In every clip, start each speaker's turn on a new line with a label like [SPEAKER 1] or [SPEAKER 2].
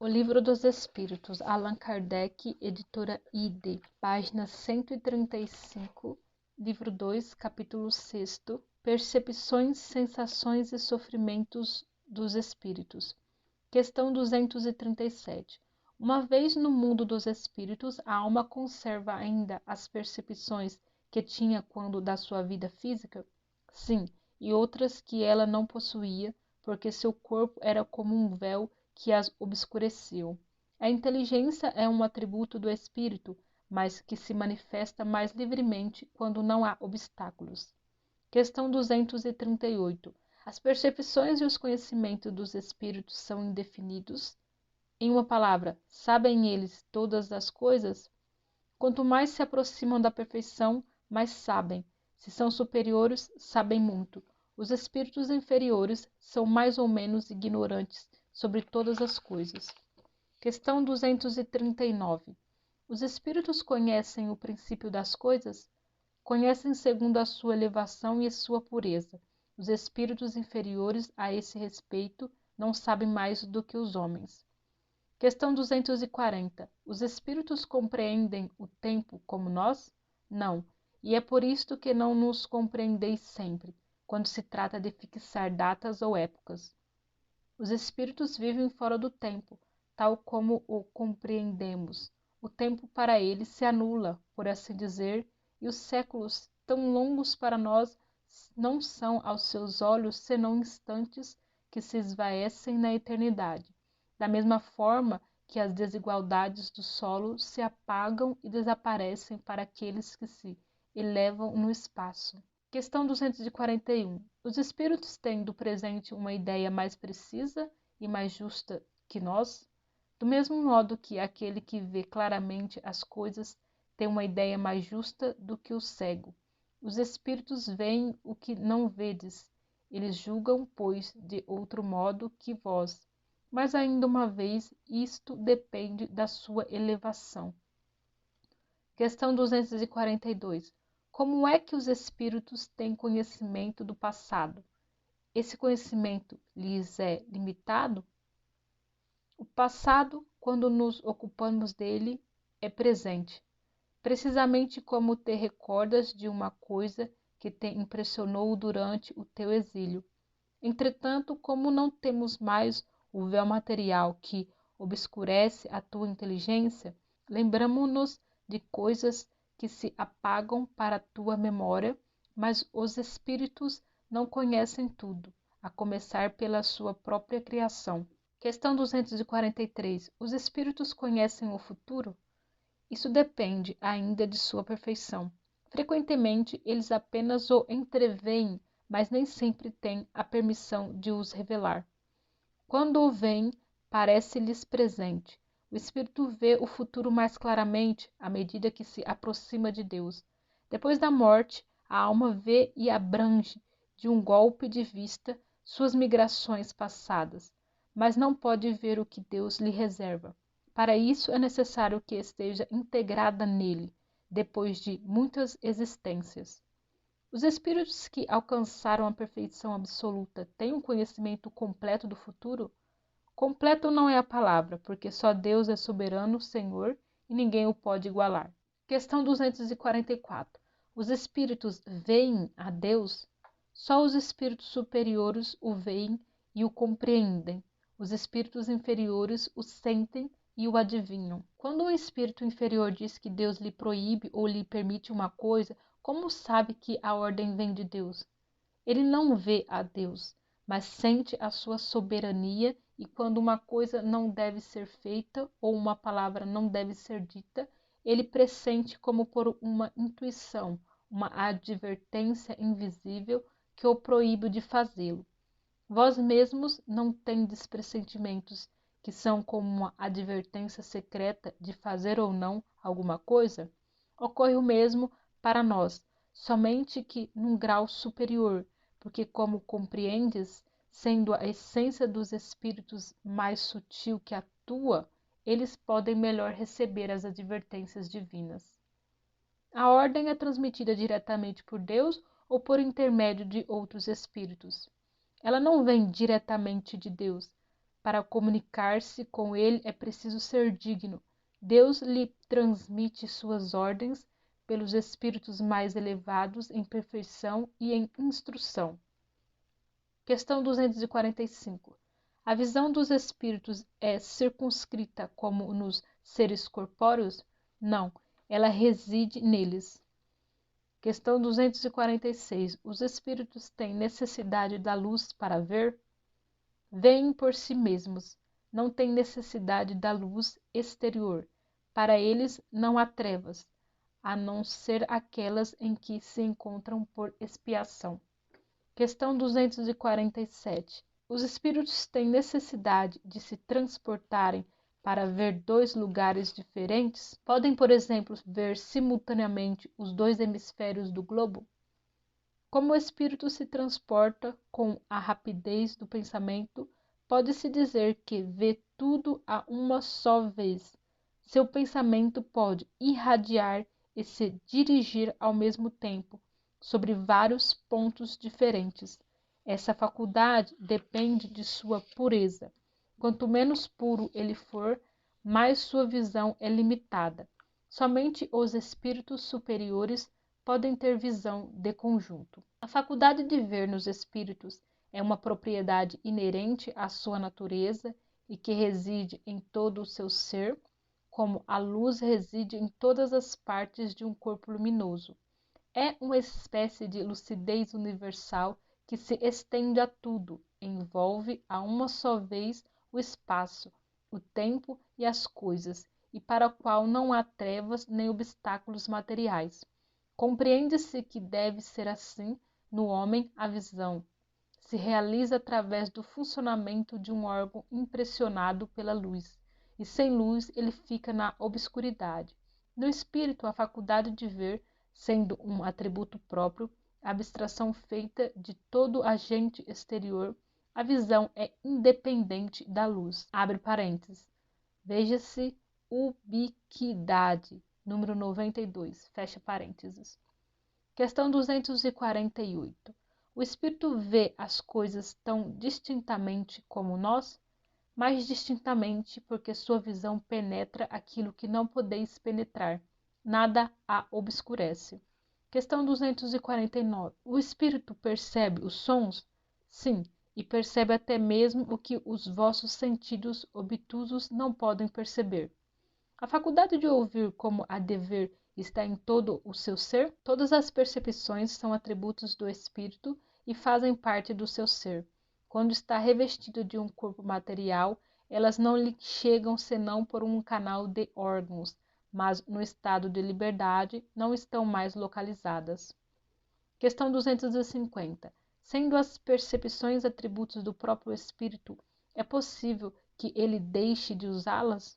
[SPEAKER 1] O Livro dos Espíritos, Allan Kardec, editora ID, página 135, livro 2, capítulo 6, Percepções, Sensações e Sofrimentos dos Espíritos. Questão 237. Uma vez no mundo dos espíritos, a alma conserva ainda as percepções que tinha quando da sua vida física? Sim, e outras que ela não possuía, porque seu corpo era como um véu que as obscureceu. A inteligência é um atributo do espírito, mas que se manifesta mais livremente quando não há obstáculos. Questão 238. As percepções e os conhecimentos dos espíritos são indefinidos? Em uma palavra, sabem eles todas as coisas? Quanto mais se aproximam da perfeição, mais sabem. Se são superiores, sabem muito. Os espíritos inferiores são mais ou menos ignorantes sobre todas as coisas. Questão 239. Os espíritos conhecem o princípio das coisas? Conhecem segundo a sua elevação e a sua pureza. Os espíritos inferiores, a esse respeito, não sabem mais do que os homens. Questão 240. Os espíritos compreendem o tempo como nós? Não, e é por isto que não nos compreendeis sempre, quando se trata de fixar datas ou épocas. Os espíritos vivem fora do tempo, tal como o compreendemos. O tempo para eles se anula, por assim dizer, e os séculos, tão longos para nós, não são aos seus olhos senão instantes que se esvaecem na eternidade. Da mesma forma que as desigualdades do solo se apagam e desaparecem para aqueles que se elevam no espaço. Questão 241. Os espíritos têm do presente uma ideia mais precisa e mais justa que nós? Do mesmo modo que aquele que vê claramente as coisas tem uma ideia mais justa do que o cego. Os espíritos veem o que não vedes. Eles julgam, pois, de outro modo que vós. Mas ainda uma vez, isto depende da sua elevação. Questão 242. Como é que os espíritos têm conhecimento do passado? Esse conhecimento lhes é limitado? O passado, quando nos ocupamos dele, é presente, precisamente como te recordas de uma coisa que te impressionou durante o teu exílio. Entretanto, como não temos mais o véu material que obscurece a tua inteligência, lembramo-nos de coisas que se apagam para a tua memória, mas os espíritos não conhecem tudo, a começar pela sua própria criação. Questão 243. Os espíritos conhecem o futuro? Isso depende ainda de sua perfeição. Frequentemente, eles apenas o entreveem, mas nem sempre têm a permissão de os revelar. Quando o veem, parece-lhes presente. O espírito vê o futuro mais claramente à medida que se aproxima de Deus. Depois da morte, a alma vê e abrange, de um golpe de vista, suas migrações passadas, mas não pode ver o que Deus lhe reserva. Para isso é necessário que esteja integrada nele, depois de muitas existências. Os espíritos que alcançaram a perfeição absoluta têm um conhecimento completo do futuro? Completo não é a palavra, porque só Deus é soberano, Senhor, e ninguém o pode igualar. Questão 244. Os espíritos veem a Deus? Só os espíritos superiores o veem e o compreendem. Os espíritos inferiores o sentem e o adivinham. Quando um espírito inferior diz que Deus lhe proíbe ou lhe permite uma coisa, como sabe que a ordem vem de Deus? Ele não vê a Deus, mas sente a sua soberania, e quando uma coisa não deve ser feita ou uma palavra não deve ser dita, ele pressente como por uma intuição, uma advertência invisível que o proíbe de fazê-lo. Vós mesmos não tendes pressentimentos que são como uma advertência secreta de fazer ou não alguma coisa? Ocorre o mesmo para nós, somente que num grau superior, porque como compreendes, sendo a essência dos espíritos mais sutil que a tua, eles podem melhor receber as advertências divinas. A ordem é transmitida diretamente por Deus ou por intermédio de outros espíritos? Ela não vem diretamente de Deus, Para comunicar-se com ele é preciso ser digno. Deus lhe transmite suas ordens pelos espíritos mais elevados em perfeição e em instrução. Questão 245. A visão dos espíritos é circunscrita como nos seres corpóreos? Não, ela reside neles. Questão 246. Os espíritos têm necessidade da luz para ver? Veem por si mesmos, não têm necessidade da luz exterior. Para eles não há trevas, a não ser aquelas em que se encontram por expiação. Questão 247. Os espíritos têm necessidade de se transportarem para ver dois lugares diferentes? Podem, por exemplo, ver simultaneamente os dois hemisférios do globo? Como o espírito se transporta com a rapidez do pensamento, pode-se dizer que vê tudo a uma só vez. Seu pensamento pode irradiar e se dirigir ao mesmo tempo sobre vários pontos diferentes. Essa faculdade depende de sua pureza. Quanto menos puro ele for, mais sua visão é limitada. Somente os espíritos superiores podem ter visão de conjunto. A faculdade de ver nos espíritos é uma propriedade inerente à sua natureza e que reside em todo o seu ser, como a luz reside em todas as partes de um corpo luminoso. É uma espécie de lucidez universal que se estende a tudo, envolve a uma só vez o espaço, o tempo e as coisas, e para a qual não há trevas nem obstáculos materiais. Compreende-se que deve ser assim no homem a visão. Se realiza através do funcionamento de um órgão impressionado pela luz, e sem luz ele fica na obscuridade. No espírito, a faculdade de ver, sendo um atributo próprio, abstração feita de todo agente exterior, a visão é independente da luz. Abre parênteses. Veja-se ubiquidade, número 92, fecha parênteses. Questão 248. O espírito vê as coisas tão distintamente como nós? Mais distintamente, porque sua visão penetra aquilo que não podeis penetrar. Nada a obscurece. Questão 249. O espírito percebe os sons? Sim, e percebe até mesmo o que os vossos sentidos obtusos não podem perceber. A faculdade de ouvir como a de ver está em todo o seu ser? Todas as percepções são atributos do espírito e fazem parte do seu ser. Quando está revestido de um corpo material, elas não lhe chegam senão por um canal de órgãos, mas no estado de liberdade não estão mais localizadas. Questão 250. Sendo as percepções atributos do próprio espírito, é possível que ele deixe de usá-las?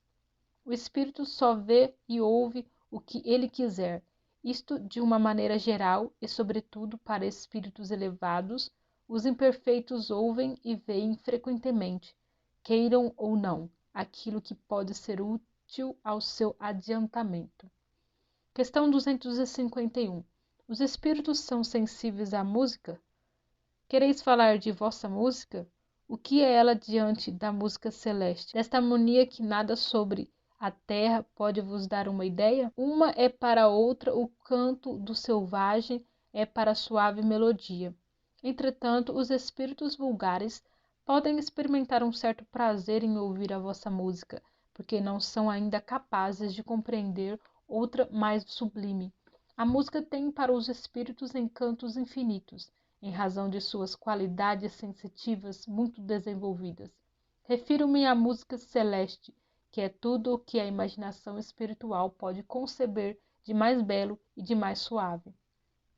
[SPEAKER 1] O espírito só vê e ouve o que ele quiser, isto de uma maneira geral e, sobretudo, para espíritos elevados, os imperfeitos ouvem e veem frequentemente, queiram ou não, aquilo que pode ser útil ao seu adiantamento. Questão 251. Os espíritos são sensíveis à música? Quereis falar de vossa música? O que é ela diante da música celeste? Desta harmonia que nada sobre a terra pode vos dar uma ideia? Uma é para outra o canto do selvagem, é para a suave melodia. Entretanto, os espíritos vulgares podem experimentar um certo prazer em ouvir a vossa música, porque não são ainda capazes de compreender outra mais sublime. A música tem para os espíritos encantos infinitos, em razão de suas qualidades sensitivas muito desenvolvidas. Refiro-me à música celeste, que é tudo o que a imaginação espiritual pode conceber de mais belo e de mais suave.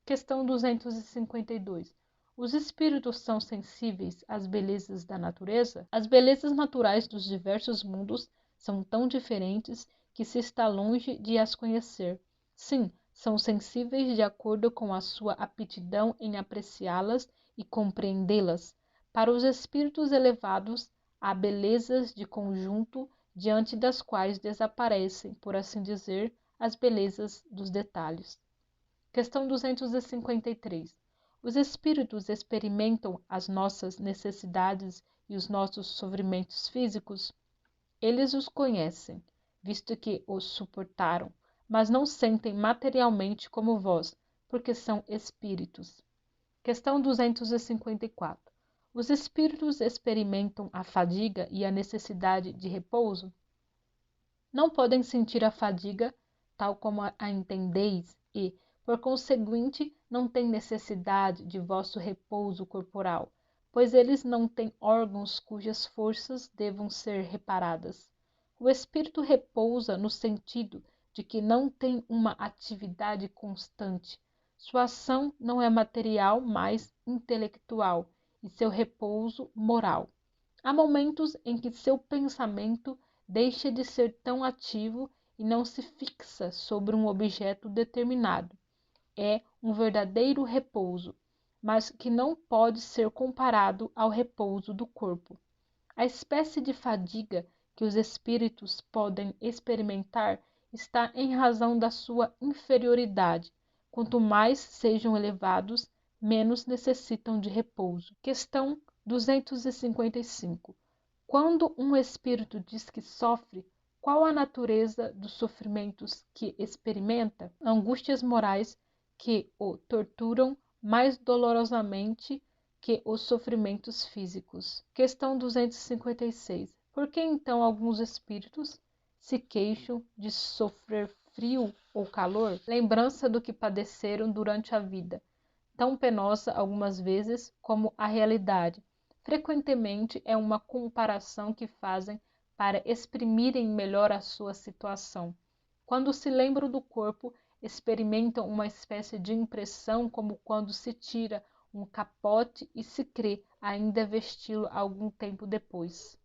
[SPEAKER 1] Questão 252. Os espíritos são sensíveis às belezas da natureza? As belezas naturais dos diversos mundos são tão diferentes que se está longe de as conhecer. Sim, são sensíveis de acordo com a sua aptidão em apreciá-las e compreendê-las. Para os espíritos elevados, há belezas de conjunto diante das quais desaparecem, por assim dizer, as belezas dos detalhes. Questão 253. Os espíritos experimentam as nossas necessidades e os nossos sofrimentos físicos? Eles os conhecem, visto que os suportaram, mas não sentem materialmente como vós, porque são espíritos. Questão 254. Os espíritos experimentam a fadiga e a necessidade de repouso? Não podem sentir a fadiga, tal como a entendeis, e, por conseguinte, não têm necessidade de vosso repouso corporal, pois eles não têm órgãos cujas forças devam ser reparadas. O espírito repousa no sentido de que não tem uma atividade constante. Sua ação não é material, mas intelectual, e seu repouso moral. Há momentos em que seu pensamento deixa de ser tão ativo e não se fixa sobre um objeto determinado. É um verdadeiro repouso, mas que não pode ser comparado ao repouso do corpo. A espécie de fadiga que os espíritos podem experimentar está em razão da sua inferioridade. Quanto mais sejam elevados, menos necessitam de repouso. Questão 255. Quando um espírito diz que sofre, qual a natureza dos sofrimentos que experimenta? Angústias morais que o torturam mais dolorosamente que os sofrimentos físicos. Questão 256. Por que então alguns espíritos se queixam de sofrer frio ou calor? Lembrança do que padeceram durante a vida, tão penosa algumas vezes como a realidade. Frequentemente é uma comparação que fazem para exprimirem melhor a sua situação. Quando se lembram do corpo, experimentam uma espécie de impressão como quando se tira um capote e se crê ainda vesti-lo algum tempo depois.